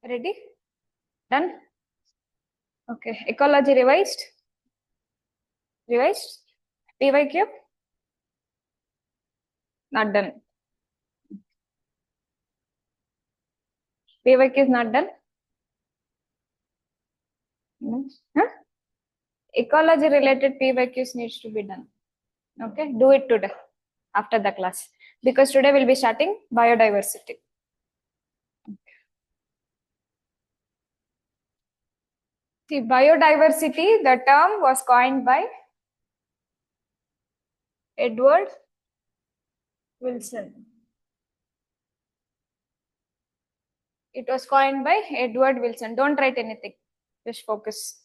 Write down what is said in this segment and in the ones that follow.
Ready? Done? Okay. Ecology revised? Revised? PYQ? Not done. PYQ is not done? Huh? Ecology related PYQs needs to be done. Okay, do it today after the class, because today we'll be starting biodiversity. See, biodiversity, the term was coined by Edward Wilson. It was coined by Edward Wilson. Don't write anything, just focus.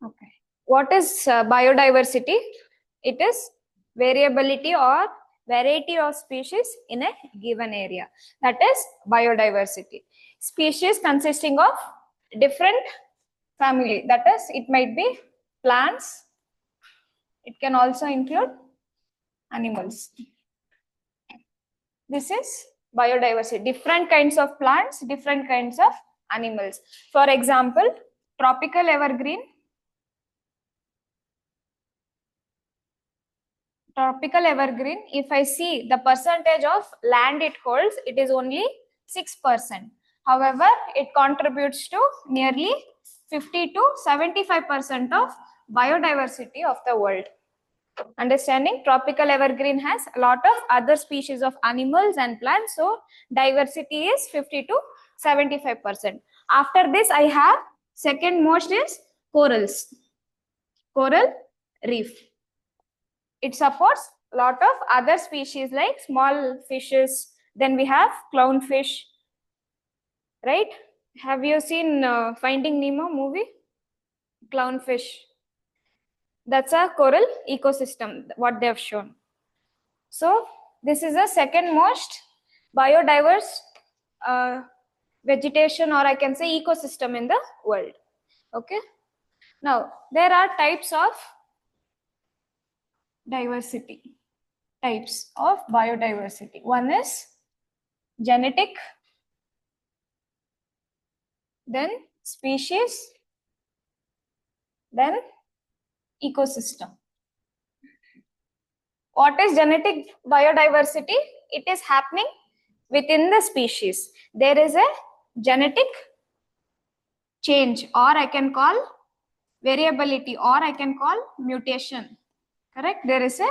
Okay. What is biodiversity? It is variability or variety of species in a given area. That is biodiversity. Species consisting of different family. That is, it might be plants. It can also include animals. This is biodiversity. Different kinds of plants, different kinds of animals. For example, tropical evergreen. Tropical evergreen, if I see the percentage of land it holds, it is only 6%. However, it contributes to nearly 50 to 75% of biodiversity of the world. Understanding, tropical evergreen has a lot of other species of animals and plants, so diversity is 50 to 75%. After this, I have second most is corals. Coral reef. It supports a lot of other species like small fishes. Then we have clownfish, right? Have you seen Finding Nemo movie? Clownfish. That's a coral ecosystem, what they have shown. So this is the second most biodiverse vegetation, or I can say ecosystem in the world. Okay. Now, there are types of diversity. Types of biodiversity. One is genetic, then species, then ecosystem. What is genetic biodiversity? It is happening within the species. There is a genetic change, or I can call variability, or I can call mutation. Correct? There is a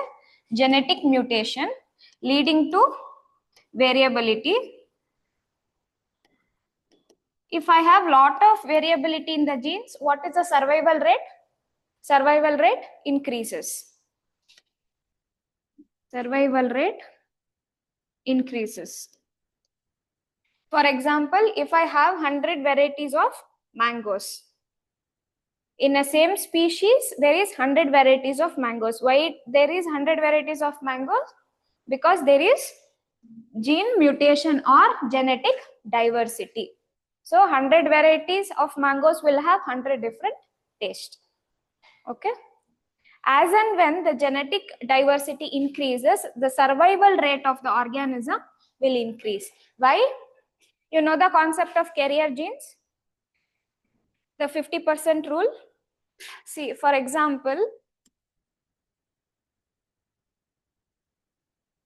genetic mutation leading to variability. If I have lot of variability in the genes, what is the survival rate? Survival rate increases. Survival rate increases. For example, if I have 100 varieties of mangoes, in a same species, there is 100 varieties of mangoes. Why there is 100 varieties of mangoes? Because there is gene mutation or genetic diversity. So 100 varieties of mangoes will have 100 different tastes. Okay. As and when the genetic diversity increases, the survival rate of the organism will increase. Why? You know the concept of carrier genes? The 50% rule? See, for example,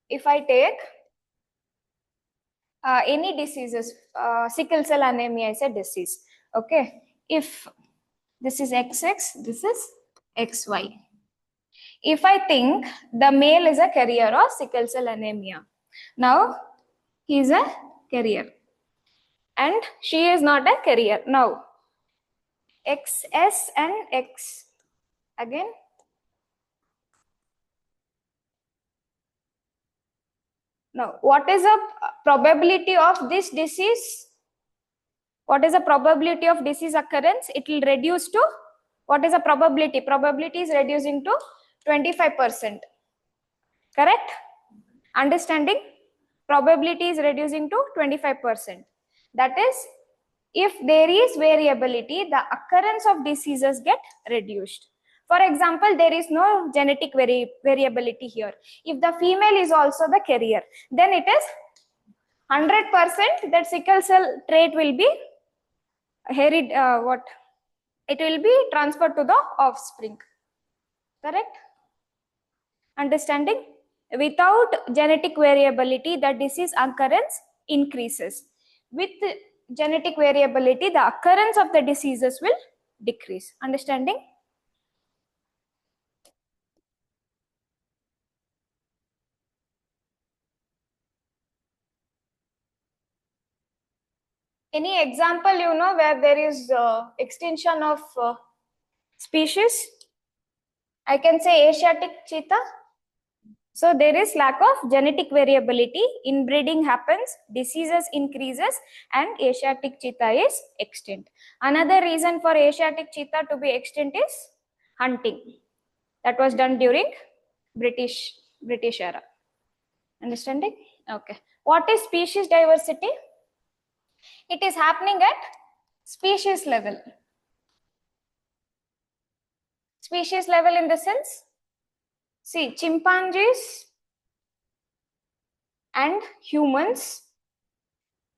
if I take any diseases, sickle cell anemia is a disease. Okay. If this is XX, this is XY. If I think the male is a carrier of sickle cell anemia, now he is a carrier and she is not a carrier. Now XS and X again. Now, what is the probability of this disease? What is the probability of disease occurrence? It will reduce to, what is the probability? Probability is reducing to 25%. Correct? Understanding? Probability is reducing to 25%. That is, if there is variability, the occurrence of diseases get reduced. For example, there is no genetic variability here. If the female is also the carrier, then it is 100% that sickle cell trait will be it will be transferred to the offspring. Correct? Understanding? Without genetic variability, the disease occurrence increases. With genetic variability, the occurrence of the diseases will decrease. Understanding? Any example, where there is extinction of species? I can say Asiatic cheetah. So there is lack of genetic variability, inbreeding happens, diseases increases, and Asiatic cheetah is extinct. Another reason for Asiatic cheetah to be extinct is hunting. That was done during British era. Understanding? Okay. What is species diversity? It is happening at species level. Species level in the sense, see, chimpanzees and humans,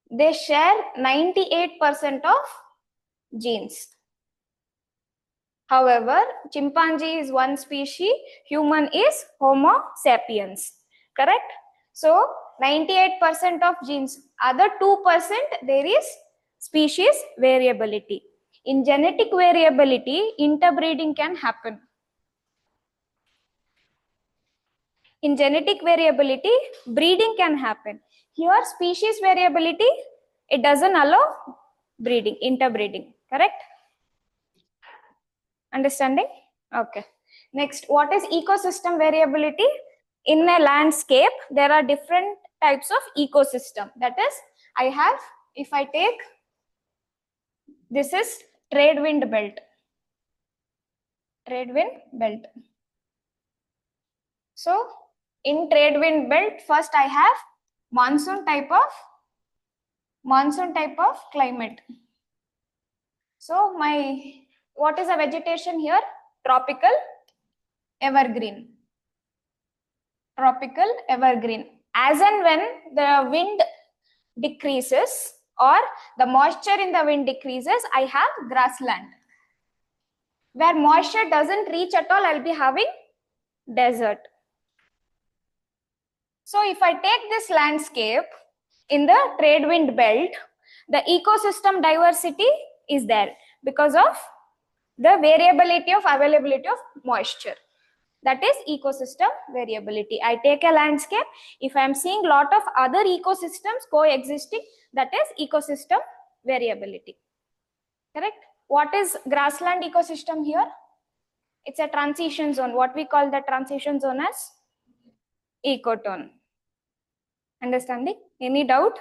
they share 98% of genes. However, chimpanzee is one species, human is Homo sapiens. Correct? So 98% of genes, other 2% there is species variability. In genetic variability, interbreeding can happen. In genetic variability, breeding can happen. Here, species variability, it doesn't allow breeding, interbreeding. Correct? Understanding? Okay. Next, what is ecosystem variability? In a landscape, there are different types of ecosystem. That is, if I take, this is trade wind belt. Trade wind belt. So, in trade wind belt, first I have monsoon type of climate. So, what is the vegetation here? Tropical evergreen. Tropical evergreen. As and when the wind decreases or the moisture in the wind decreases, I have grassland. Where moisture doesn't reach at all, I'll be having desert. So if I take this landscape in the trade wind belt, the ecosystem diversity is there because of the variability of availability of moisture. That is ecosystem variability. I take a landscape. If I am seeing lot of other ecosystems coexisting, that is ecosystem variability. Correct? What is grassland ecosystem here? It's a transition zone. What we call the transition zone as ecotone. Understanding? Any doubt?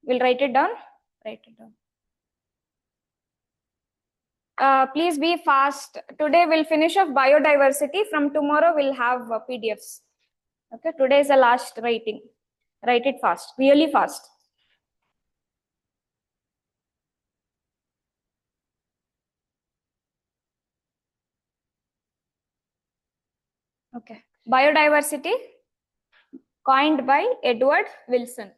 We'll write it down. Write it down. Please be fast. Today we'll finish off biodiversity. From tomorrow we'll have PDFs. Okay, today is the last writing. Write it fast, really fast. Okay, biodiversity coined by Edward Wilson.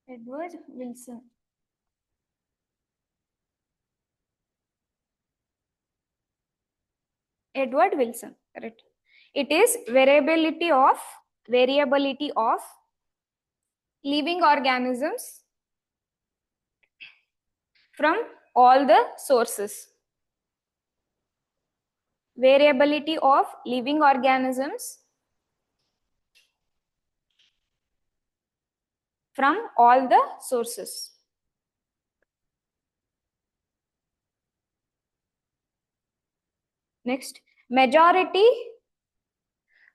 Edward Wilson. Edward Wilson, correct. It is variability of living organisms from all the sources. Variability of living organisms from all the sources. Next, majority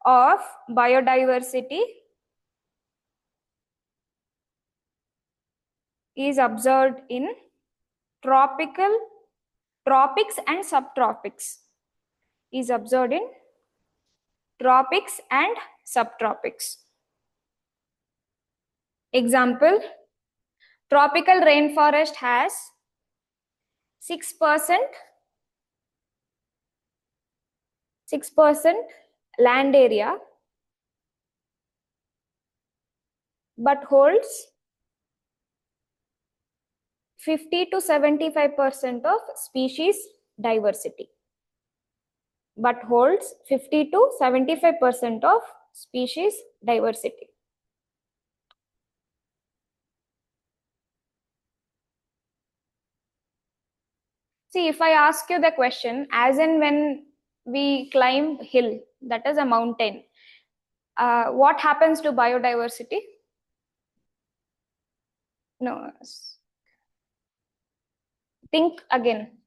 of biodiversity is observed in tropics and subtropics. Is observed in tropics and subtropics. Example, tropical rainforest has 6% land area but holds 50 to 75% of species diversity. But holds 50 to 75% of species diversity. See, if I ask you the question, as in when we climb hill, that is a mountain, what happens to biodiversity? No. Think again.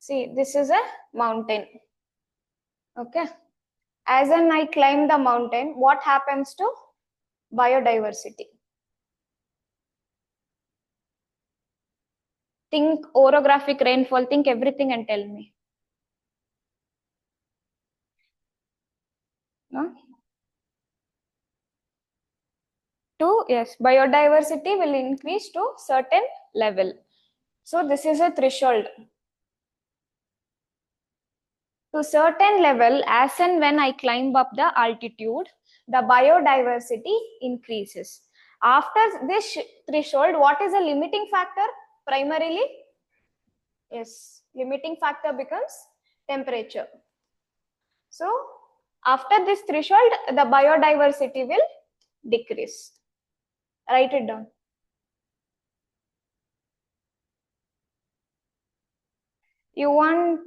See, this is a mountain. Okay. As in I climb the mountain, what happens to biodiversity? Think orographic rainfall, think everything and tell me. No? Yes, biodiversity will increase to certain level. So this is a threshold. To certain level, as and when I climb up the altitude, the biodiversity increases. After this threshold, what is a limiting factor primarily? Yes, limiting factor becomes temperature. So after this threshold, the biodiversity will decrease. Write it down. You want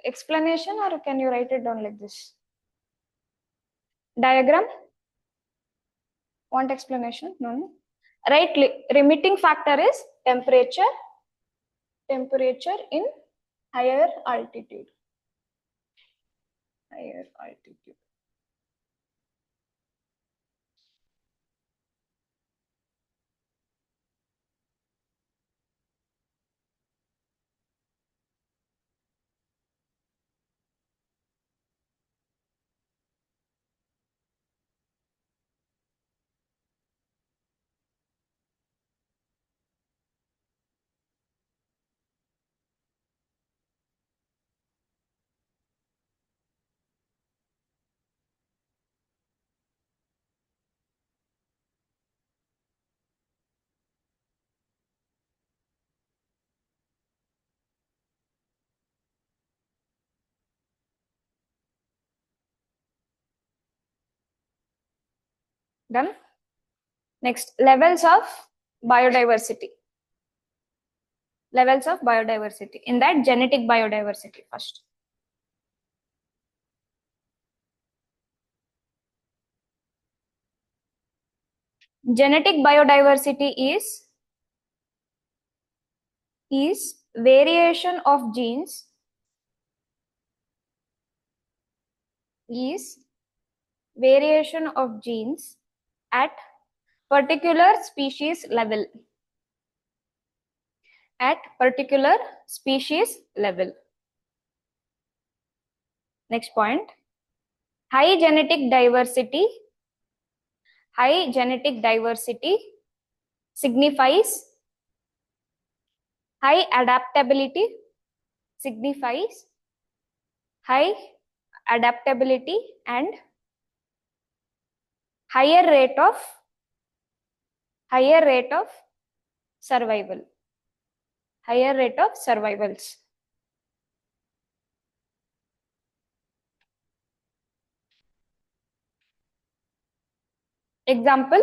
explanation or can you write it down like this? Diagram? Want explanation? No. Right, limiting factor is temperature. Temperature in higher altitude. Higher altitude. Done. Next, levels of biodiversity. Levels of biodiversity. In that, genetic biodiversity first. Genetic biodiversity is variation of genes at particular species level. At particular species level. Next point. High genetic diversity signifies high adaptability and higher rate of survival. Higher rate of survivals. Example,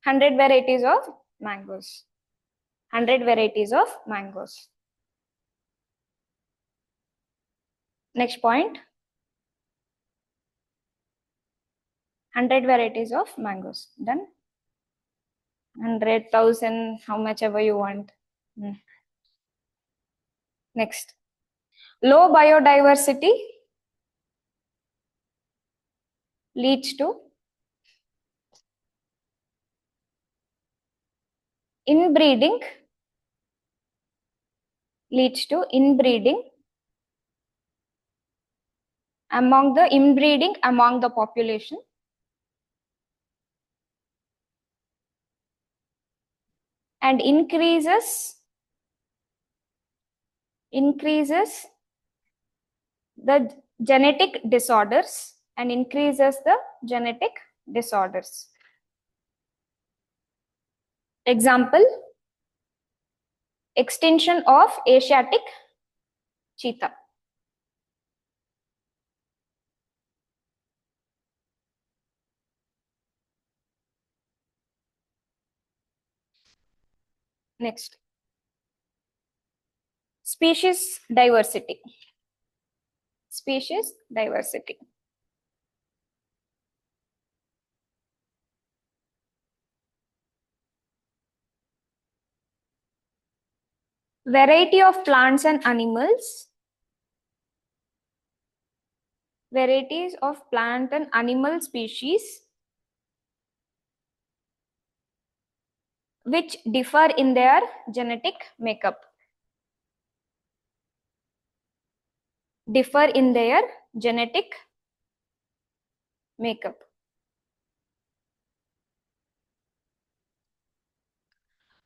100 varieties of mangoes. 100 varieties of mangoes. Next point, 100 varieties of mangoes. Done. 100,000, how much ever you want. Next, low biodiversity leads to inbreeding among the population, and increases the genetic disorders and increases the genetic disorders. Example, extinction of Asiatic cheetah. Next, species diversity. Species diversity. Variety of plants and animals. Varieties of plant and animal species which differ in their genetic makeup. Differ in their genetic makeup.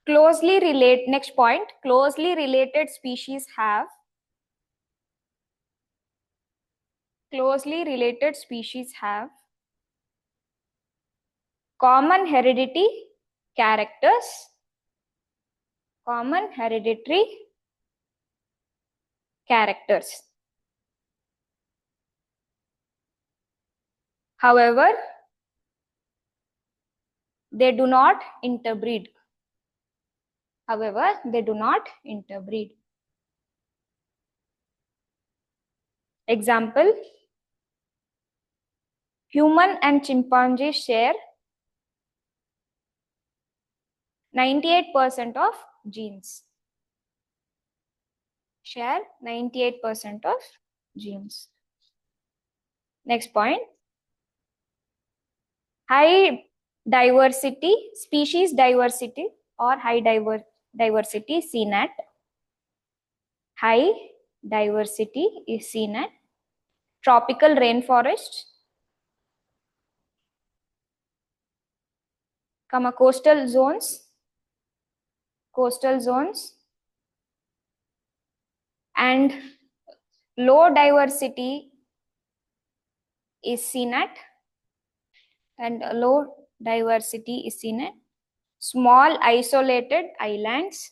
Closely relate, next point, closely related species have common heredity characters, common hereditary characters. However, they do not interbreed. Example, human and chimpanzee share 98% of genes. Share 98% of genes. Next point, high diversity, species diversity or high diversity seen at. High diversity is seen at tropical rainforests, coastal zones, and low diversity is seen at small isolated islands,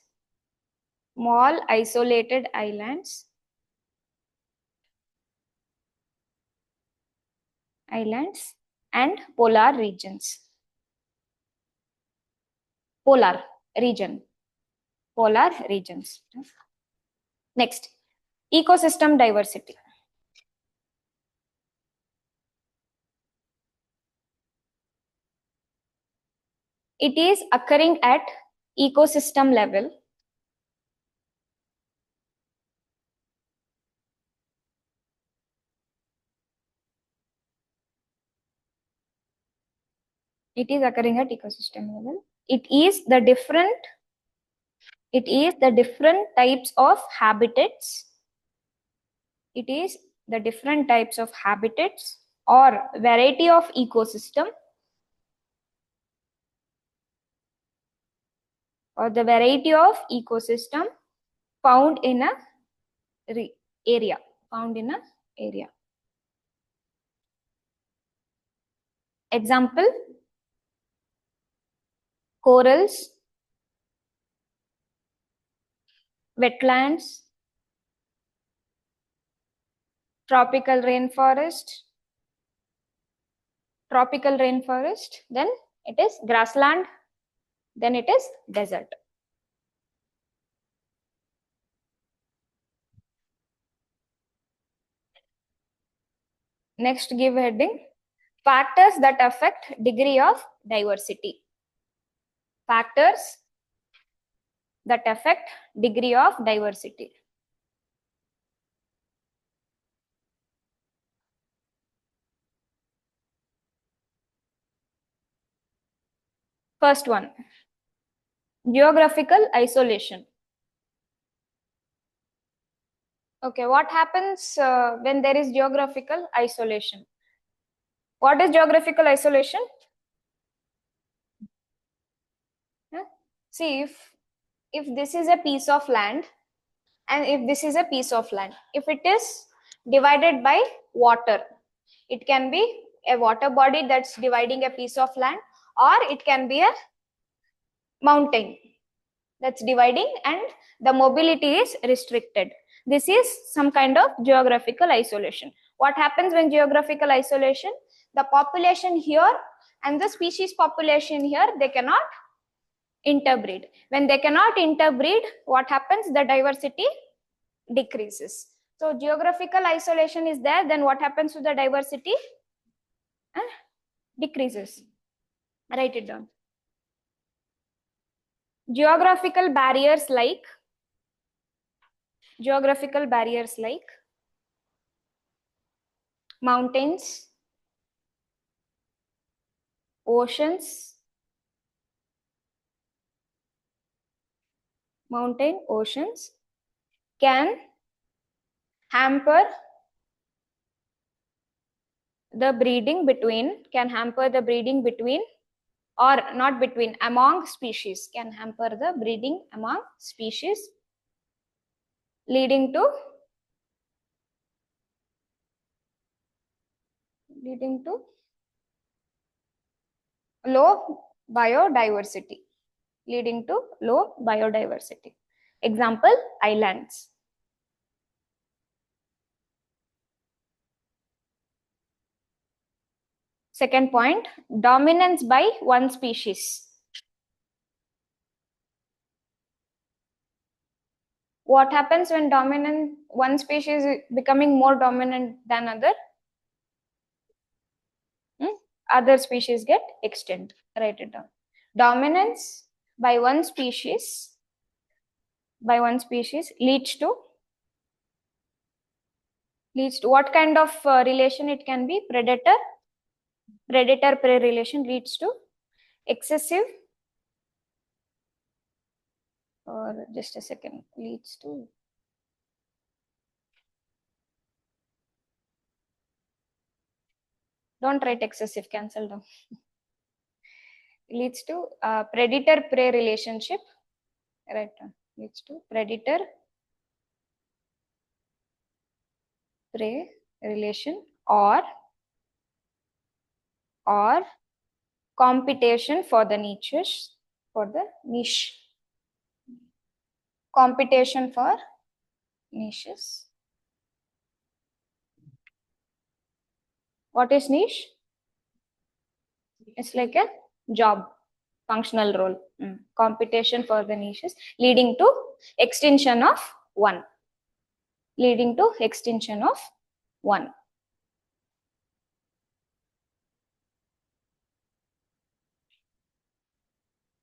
and polar regions. Polar regions. Next, ecosystem diversity. It is occurring at ecosystem level. It is occurring at ecosystem level. It is the different types of habitats. It is the different types of habitats or variety of ecosystem or the variety of ecosystem found in a area. Example, corals, wetlands, tropical rainforest, then it is grassland, then it is desert. Next, give heading, factors that affect degree of diversity. Factors that affect degree of diversity. First one, geographical isolation. Okay, what happens when there is geographical isolation? What is geographical isolation? See, if this is a piece of land and if this is a piece of land, if it is divided by water. It can be a water body that's dividing a piece of land, or it can be a mountain that's dividing and the mobility is restricted. This is some kind of geographical isolation. What happens when geographical isolation? The population here and the species population here, they cannot interbreed. When they cannot interbreed, what happens? The diversity decreases. So geographical isolation is there, then what happens to the diversity? Decreases. Write it down. Geographical barriers like mountains, oceans, can hamper the breeding between, or not between, among species, can hamper the breeding among species, leading to low biodiversity. Example, islands. Second point, dominance by one species. What happens when one species is becoming more dominant than other? Other species get extinct. Write it down. Dominance by one species leads to what kind of relation? It can be predator prey relation, leads to excessive, or just a second, leads to don't write excessive, cancel down. Leads to predator prey relationship, right? Leads to predator prey relation, or competition for the niches, competition for niches. What is niche? It's like a job, functional role. Competition for the niches, leading to extinction of one.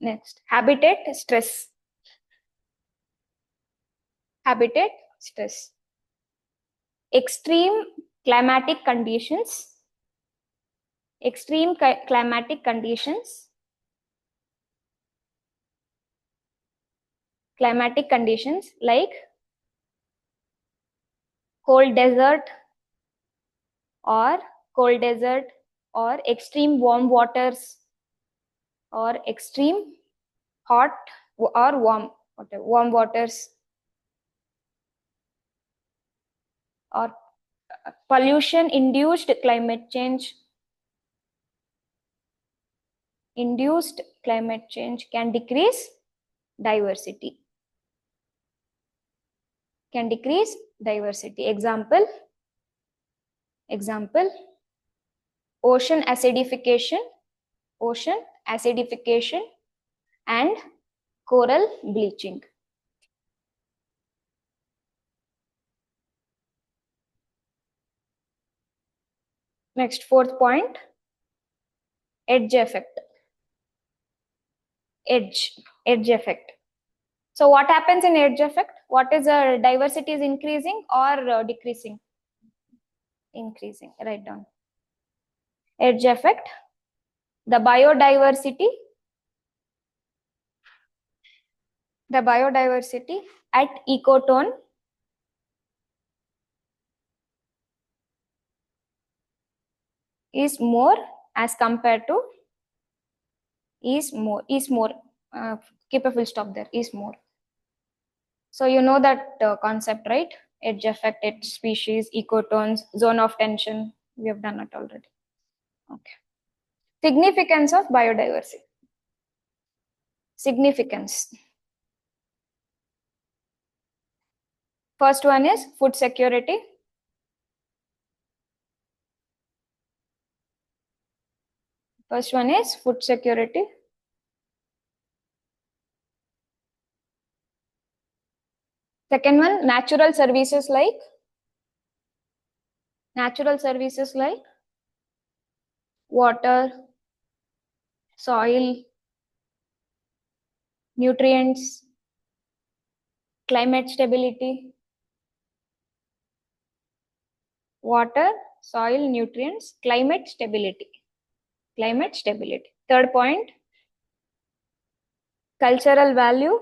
Next, habitat stress. Extreme climatic conditions like cold desert, or extreme warm waters, or extreme hot or warm waters, or pollution induced climate change can decrease diversity. Example, ocean acidification and coral bleaching. Next, fourth point, edge effect. So what happens in edge effect? What is diversity is increasing or decreasing? Increasing. Write down. Edge effect. The biodiversity at ecotone is more as compared to keep a full stop there, is more. So you know that concept, right? edge affected species, ecotones, zone of tension. We have done it already. Okay. Significance of biodiversity. Significance. First one is food security. First one is food security. Second one, natural services like water, soil, nutrients, climate stability. Water, soil, nutrients, climate stability. Climate stability. Third point, cultural value.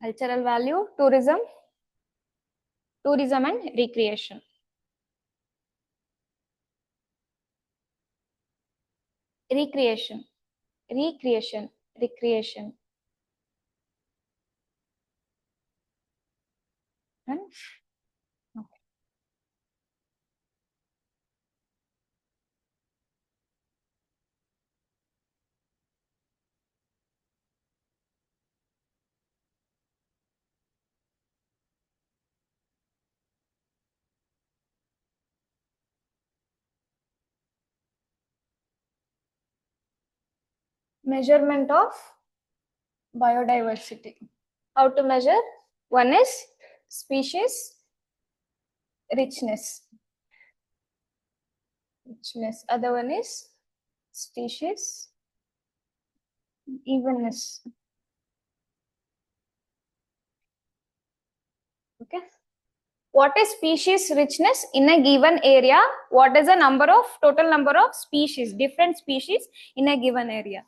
Cultural value, tourism and recreation. Recreation. And okay. Measurement of biodiversity. How to measure? One is species richness. Other one is species evenness. Okay. What is species richness in a given area? What is the total number of species, different species in a given area?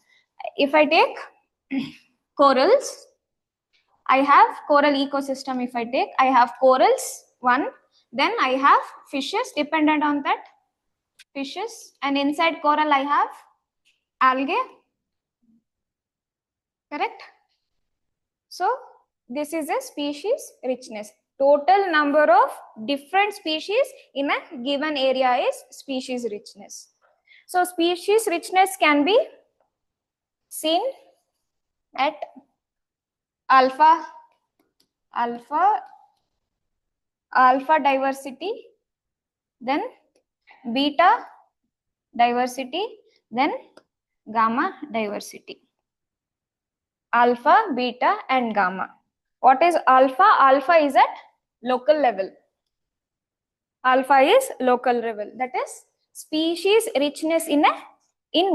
If I take corals, I have coral ecosystem. If I take, I have corals, one, then I have fishes dependent on that, fishes, and inside coral I have algae, correct? So this is a species richness. Total number of different species in a given area is species richness. So species richness can be seen at alpha diversity, then beta diversity, then gamma diversity. Alpha, beta, and gamma. What is alpha? Alpha is at local level. Alpha is local level. That is species richness in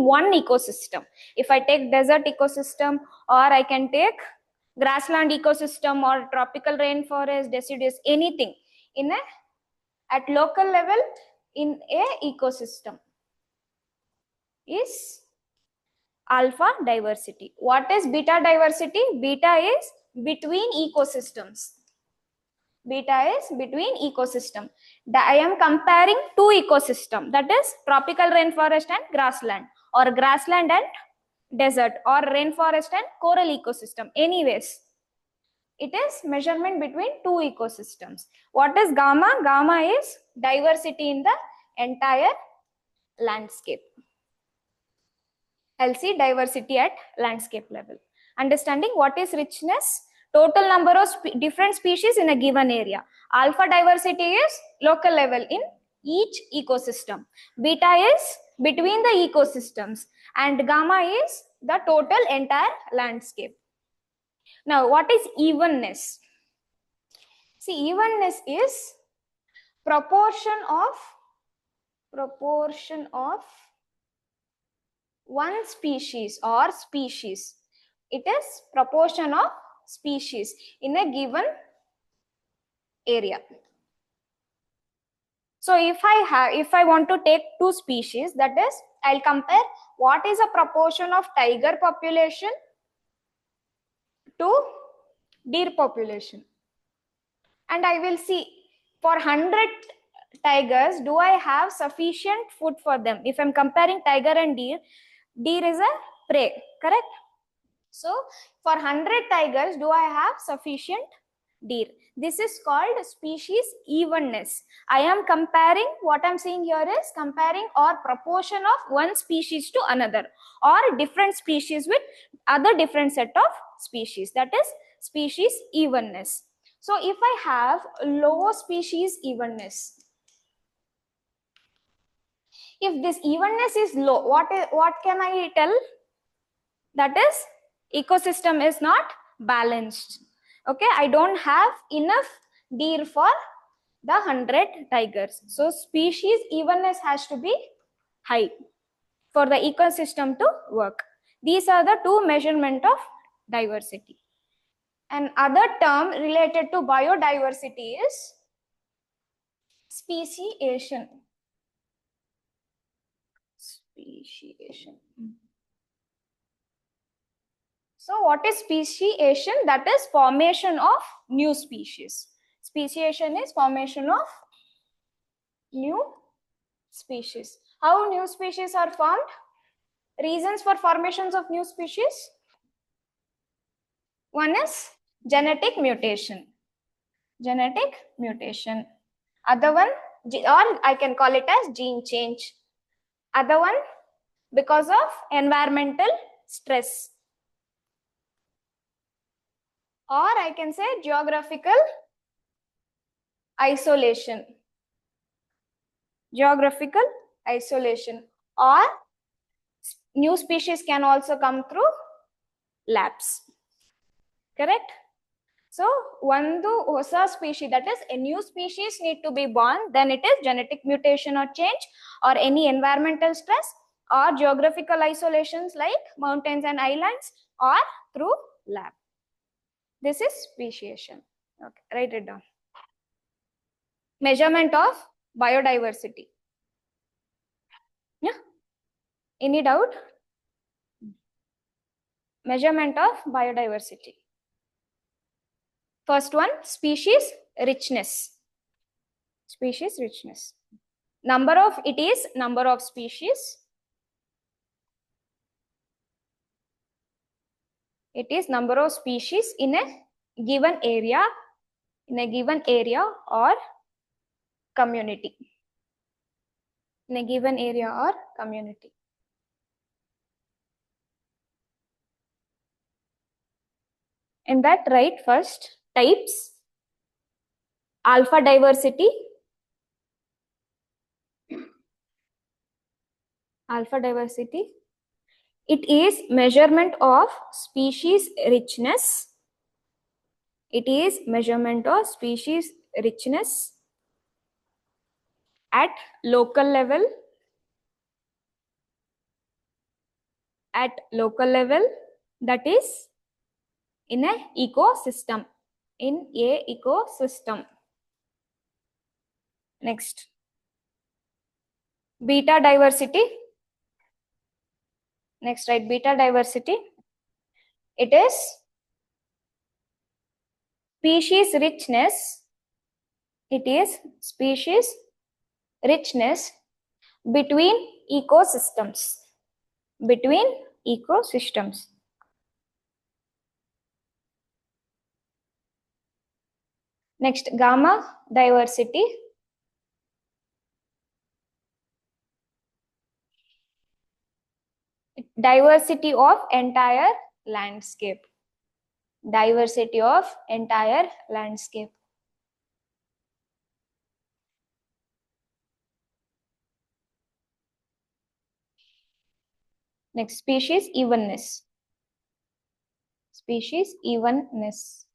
one ecosystem. If I take desert ecosystem, or I can take grassland ecosystem or tropical rainforest, deciduous, anything in at local level in a ecosystem is alpha diversity. What is beta diversity? Beta is between ecosystems. Beta is between ecosystem. I am comparing two ecosystem, that is tropical rainforest and grassland, or grassland and desert, or rainforest and coral ecosystem. Anyways, it is measurement between two ecosystems. What is gamma? Gamma is diversity in the entire landscape. I'll see diversity at landscape level. Understanding what is richness? Total number of different species in a given area. Alpha diversity is local level in each ecosystem. Beta is between the ecosystems, and gamma is the total entire landscape. Now, what is evenness? See, evenness is proportion of one species or species. It is proportion of species in a given area. So if I want to take two species, that is, I'll compare what is a proportion of tiger population to deer population, and I will see for 100 tigers, do I have sufficient food for them? If I'm comparing tiger and deer, deer is a prey, correct? So for 100 tigers, do I have sufficient deer? This is called species evenness. I am comparing, what I'm saying here is comparing or proportion of one species to another, or different species with other different set of species. That is species evenness. So if I have low species evenness, if this evenness is low, what can I tell? That is ecosystem is not balanced. Okay, I don't have enough deer for the 100 tigers. So species evenness has to be high for the ecosystem to work. These are the two measurement of diversity. Another term related to biodiversity is speciation. Speciation. So what is speciation? That is formation of new species. Speciation is formation of new species. How new species are formed? Reasons for formations of new species. One is genetic mutation. Genetic mutation. Other one, or I can call it as gene change. Other one, because of environmental stress. Or I can say geographical isolation. Geographical isolation. Or new species can also come through lapse. Correct? So, ಒಂದು ಹೊಸ species, that is a new species need to be born, then it is genetic mutation or change, or any environmental stress, or geographical isolations like mountains and islands, or through lapse. This is speciation. Okay, write it down. Measurement of biodiversity. Yeah. Any doubt? Measurement of biodiversity. First one, species richness. Species richness. Number of, it is number of species. It is number of species in a given area, or community. In a given area or community. In that, write first types, alpha diversity, it is measurement of species richness. It is measurement of species richness at local level. At local level, that is in a ecosystem. In a ecosystem. Next, beta diversity. Next, write beta diversity. It is species richness. It is species richness between ecosystems. Between ecosystems. Next, gamma diversity. Diversity of entire landscape. Diversity of entire landscape. Next, species evenness. Species evenness.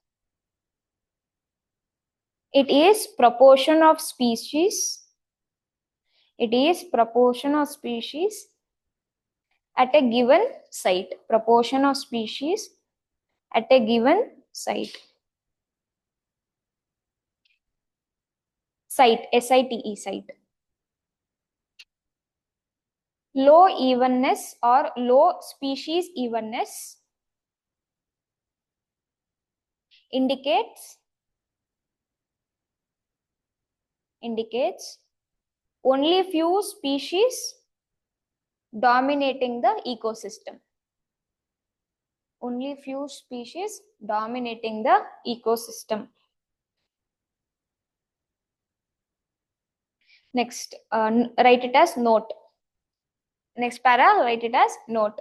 It is proportion of species. It is proportion of species at a given site. Proportion of species at a given site. Site, S-I-T-E, site. Low evenness or low species evenness indicates only few species dominating the ecosystem. Only few species dominating the ecosystem. Next, write it as note. Next para, write it as note.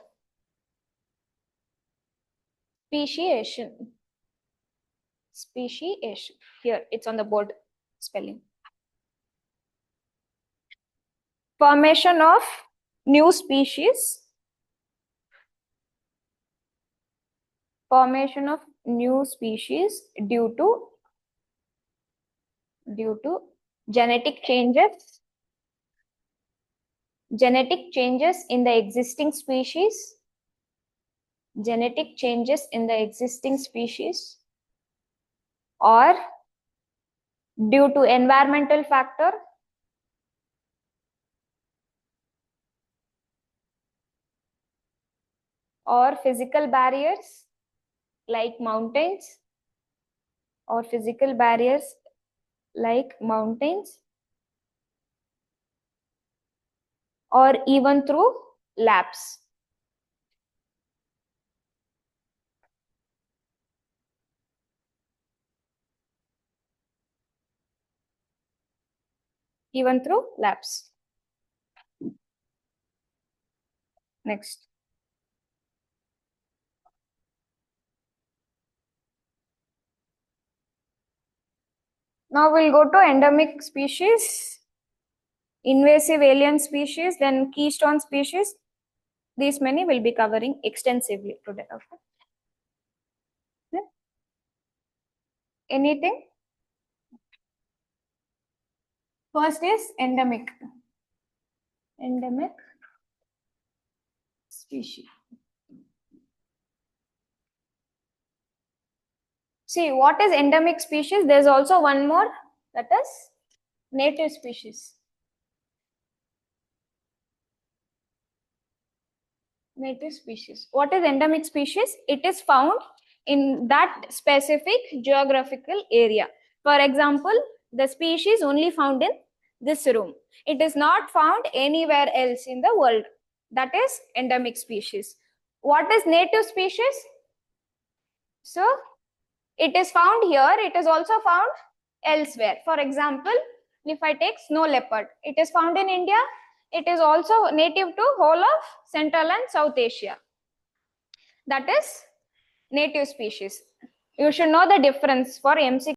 Speciation. Speciation. Here, it's on the board spelling. Formation of new species. Formation of new species due to genetic changes. Genetic changes in the existing species. Genetic changes in the existing species, or due to environmental factor, or physical barriers like mountains, or physical barriers like mountains, or even through lapse. Even through lapse. Next. Now we'll go to endemic species, invasive alien species, then keystone species. These many will be covering extensively today. Okay. Anything? First is endemic. Endemic species. See, what is endemic species? There's also one more, that is native species. Native species. What is endemic species? It is found in that specific geographical area. For example, the species only found in this room. It is not found anywhere else in the world. That is endemic species. What is native species? So, it is found here. It is also found elsewhere. For example, if I take snow leopard, it is found in India. It is also native to whole of Central and South Asia. That is native species. You should know the difference for MCQ.